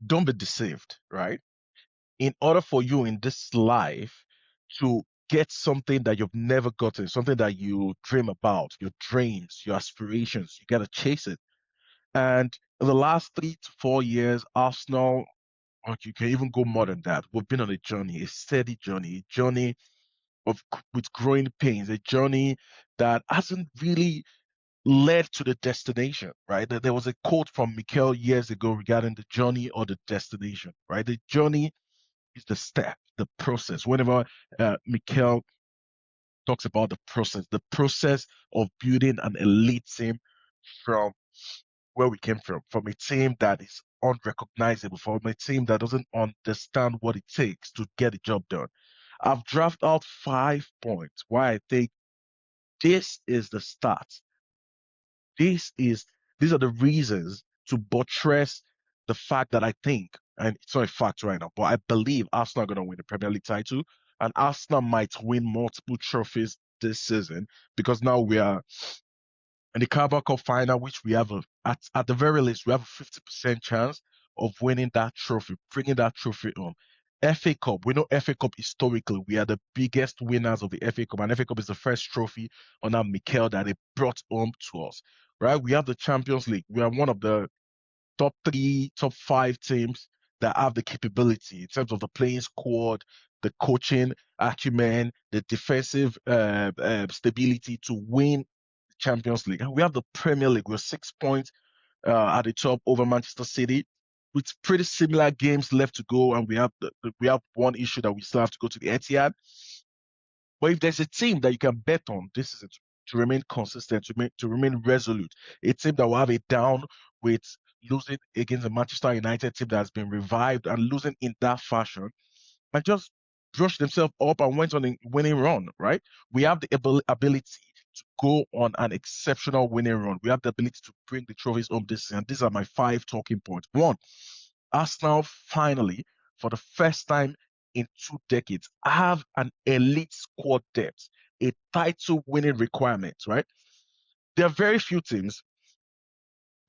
don't be deceived, right? In order for you in this life to get something that you've never gotten, something that you dream about, your dreams, your aspirations, you got to chase it. And in the last 3 to 4 years, Arsenal, or you can even go more than that, we've been on a journey, a steady journey, a journey of with growing pains, a journey that hasn't really led to the destination, right? There was a quote from Mikel years ago regarding the journey or the destination, right? The journey is the step, the process. Whenever Mikel talks about the process of building an elite team from where we came from a team that is unrecognizable, from a team that doesn't understand what it takes to get the job done. I've drafted out 5 points why I think this is the start. This is these are the reasons to buttress the fact that I think, and it's not a fact right now, but I believe Arsenal are going to win the Premier League title, and Arsenal might win multiple trophies this season because now we are in the Carabao Cup final, which we have at the very least we have a 50% chance of winning that trophy, bringing that trophy home. FA Cup, we know FA Cup historically, we are the biggest winners of the FA Cup, and FA Cup is the first trophy on our Mikel that they brought home to us, right? We have the Champions League. We are one of the top three, top five teams that have the capability in terms of the playing squad, the coaching acumen, the defensive stability to win the Champions League. And we have the Premier League. We're 6 points at the top over Manchester City with pretty similar games left to go, and we have one issue that we still have to go to the Etihad. But if there's a team that you can bet on, this is it, to remain consistent, to remain resolute, a team that will have a down with losing against the Manchester United team that has been revived and losing in that fashion, and just brushed themselves up and went on a winning run, right? We have the ability to go on an exceptional winning run. We have the ability to bring the trophies home this season. These are my 5 talking points. One, Arsenal finally, for the first time in 2 decades, have an elite squad depth, a title winning requirement, right? There are very few teams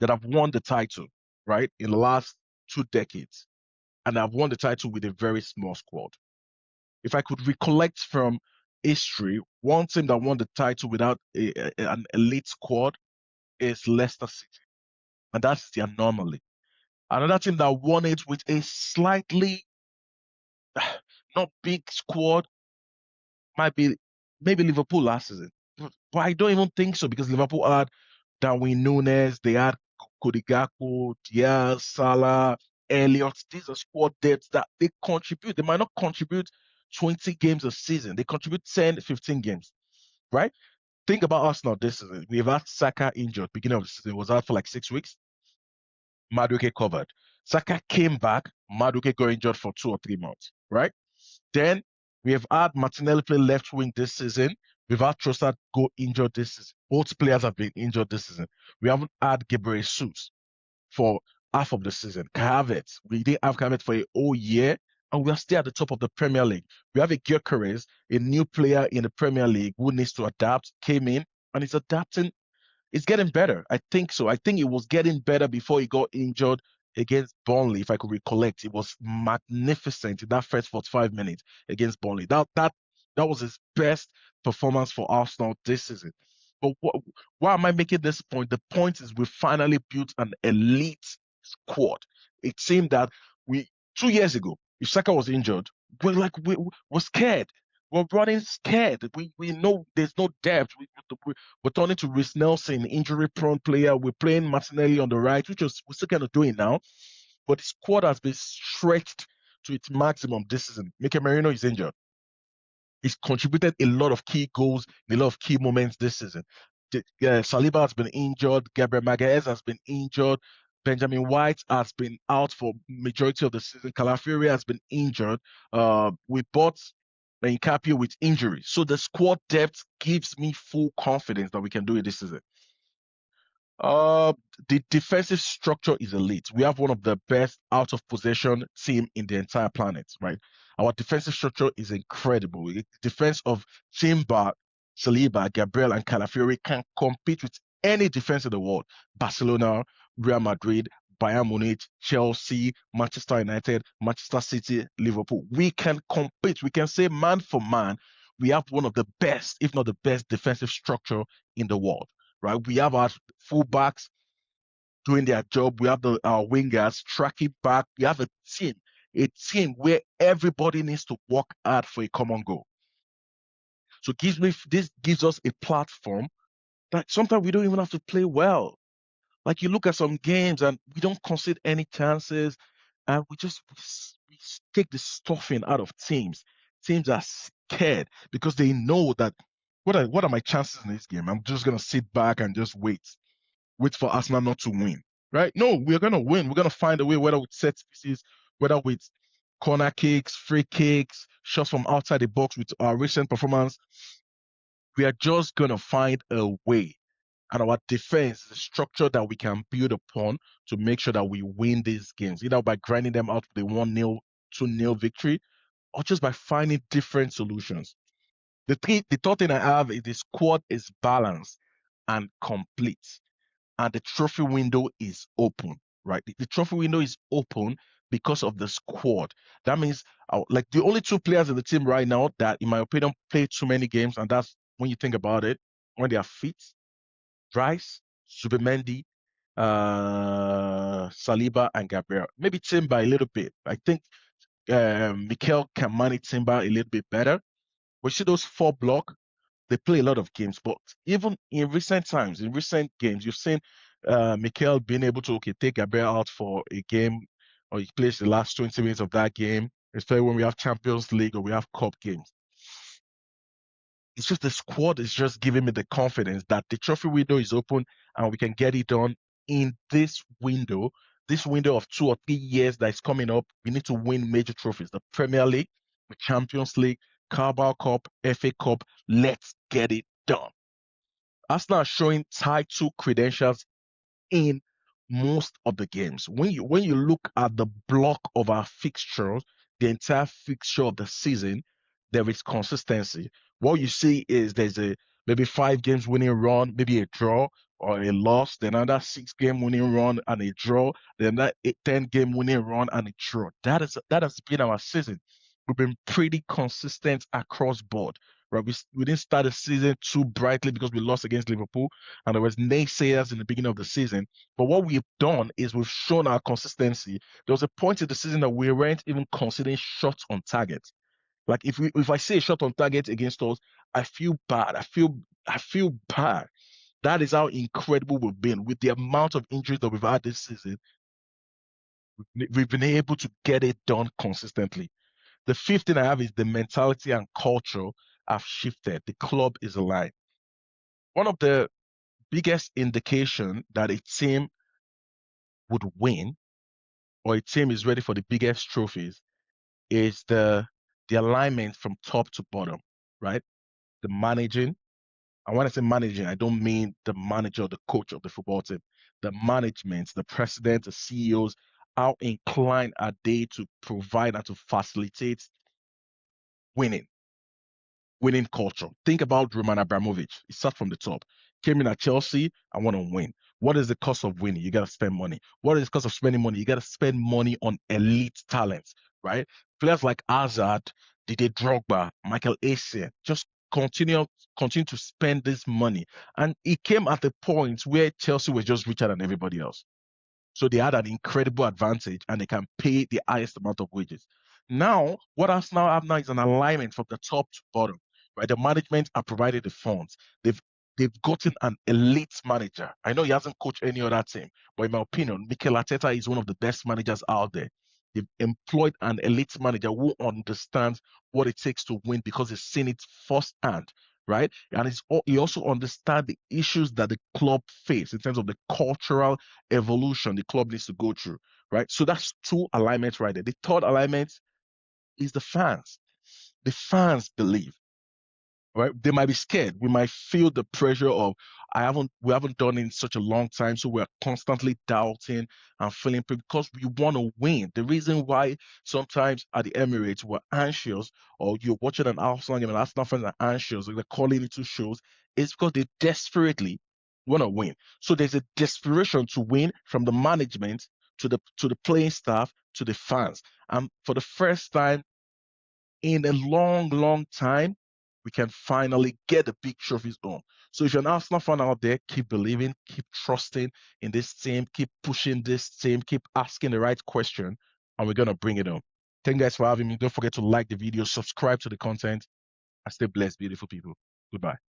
that have won the title, right, in the last 2 decades, and have won the title with a very small squad. If I could recollect from history, one team that won the title without an elite squad is Leicester City, and that's the anomaly. Another team that won it with a slightly not big squad might be maybe Liverpool last season. But I don't even think so because Liverpool had Darwin Nunes, they had Cody Gakpo, Diaz, Salah, Elliott. These are squad depths that they contribute. They might not contribute 20 games a season. They contribute 10, 15 games, right? Think about Arsenal this season. We've had Saka injured beginning of the season. He was out for like 6 weeks. Madueke covered. Saka came back. Madueke got injured for 2 or 3 months, right? Then we have had Martinelli play left wing this season. We've had Trossard go injured this season. Both players have been injured this season. We haven't had Gabriel Jesus for half of the season. Havertz, we didn't have Havertz for a whole year, and we are still at the top of the Premier League. We have a Gyökeres, a new player in the Premier League who needs to adapt, came in, and is adapting. It's getting better. I think so. I think it was getting better before he got injured against Burnley, if I could recollect. It was magnificent in that first 45 minutes against Burnley. That was his best performance for Arsenal this season. But why am I making this point? The point is we finally built an elite squad. A team that we 2 years ago, if Saka was injured, we're scared. We're running scared. We know there's no depth. We're turning to Reece Nelson, injury prone player. We're playing Martinelli on the right, which is we're still kind of doing now. But the squad has been stretched to its maximum this season. Mikel Merino is injured. He's contributed a lot of key goals in a lot of key moments this season. Saliba has been injured. Gabriel Magalhaes has been injured. Benjamin White has been out for majority of the season. Calafiori has been injured. We bought Nkapio with injury. So the squad depth gives me full confidence that we can do it this season. Uh, the defensive structure is elite. We have one of the best out of possession team in the entire planet, right? Our defensive structure is incredible. The defense of Timber, Saliba, Gabriel, and Calafiori can compete with any defense in the world. Barcelona, Real Madrid, Bayern Munich, Chelsea, Manchester United, Manchester City, Liverpool. We can compete. We can say man for man, we have one of the best, if not the best, defensive structure in the world, right? We have our fullbacks doing their job. We have our wingers tracking back. We have a team where everybody needs to work hard for a common goal. So this gives us a platform that sometimes we don't even have to play well. Like you look at some games and we don't concede any chances, and we take the stuffing out of teams. Teams are scared because they know that what are my chances in this game? I'm just gonna sit back and just wait for Arsenal not to win, right? No, we're gonna win. We're gonna find a way, whether with set pieces, whether with corner kicks, free kicks, shots from outside the box. With our recent performance, we are just gonna find a way. And our defense is a structure that we can build upon to make sure that we win these games, either by grinding them out with a 1-0, 2-0 victory, or just by finding different solutions. The third thing I have is the squad is balanced and complete, and the trophy window is open, right? The trophy window is open because of the squad. That means, like, the only two players in the team right now that, in my opinion, play too many games, and that's when you think about it, when they are fit, Rice, Zubimendi, Saliba, and Gabriel. Maybe Timber a little bit. I think Mikel can manage Timber a little bit better. We see those four block, they play a lot of games, but even in recent times, in recent games, you've seen Mikel being able to take Gabriel out for a game, or he plays the last 20 minutes of that game, especially when we have Champions League or we have Cup games. It's just the squad is just giving me the confidence that the trophy window is open and we can get it done in this window of 2 or 3 years that is coming up. We need to win major trophies, the Premier League, the Champions League, Carabao Cup, FA Cup. Let's get it done. Arsenal are showing title credentials in most of the games. When you look at the block of our fixtures, the entire fixture of the season, there is consistency. What you see is there's a maybe 5 games winning run, maybe a draw or a loss, then another 6 game winning run and a draw, then that 10 game winning run and a draw. That has been our season. We've been pretty consistent across board. Right, we didn't start the season too brightly because we lost against Liverpool, and there was naysayers in the beginning of the season. But what we've done is we've shown our consistency. There was a point in the season that we weren't even considering shots on target. Like if I see a shot on target against us, I feel bad. I feel bad. That is how incredible we've been with the amount of injuries that we've had this season. We've been able to get it done consistently. The fifth thing I have is the mentality and culture have shifted. The club is aligned. One of the biggest indication that a team would win or a team is ready for the biggest trophies is the alignment from top to bottom, right? The managing. And when I say managing, I don't mean the manager or the coach of the football team. The management, the president, the CEOs, how inclined are they to provide and to facilitate winning? Winning culture. Think about Roman Abramovich. He started from the top. Came in at Chelsea, I want to win. What is the cost of winning? You got to spend money. What is the cost of spending money? You got to spend money on elite talents, right? Players like Hazard, Didier Drogba, Michael Essien, just continue continue to spend this money. And it came at a point where Chelsea was just richer than everybody else. So they had an incredible advantage and they can pay the highest amount of wages. Now, what Arsenal have now is an alignment from the top to bottom, right? The management are provided the funds. They've gotten an elite manager. I know he hasn't coached any other team, but in my opinion, Mikel Arteta is one of the best managers out there. They've employed an elite manager who understands what it takes to win because he's seen it firsthand, right? And he also understands the issues that the club face in terms of the cultural evolution the club needs to go through, right? So that's two alignments right there. The third alignment is the fans. The fans believe, right? They might be scared. We might feel the pressure of we haven't done it in such a long time, so we're constantly doubting and feeling because we want to win. The reason why sometimes at the Emirates we're anxious, or you're watching an Arsenal game and Arsenal fans are anxious, like they're calling it to shows, is because they desperately want to win. So there's a desperation to win from the management to the playing staff, to the fans. And for the first time in a long, long time, we can finally get the big trophies home. So if you're an Arsenal fan out there, keep believing, keep trusting in this team, keep pushing this team, keep asking the right question, and we're gonna bring it home. Thank you guys for having me. Don't forget to like the video, subscribe to the content, and stay blessed, beautiful people. Goodbye.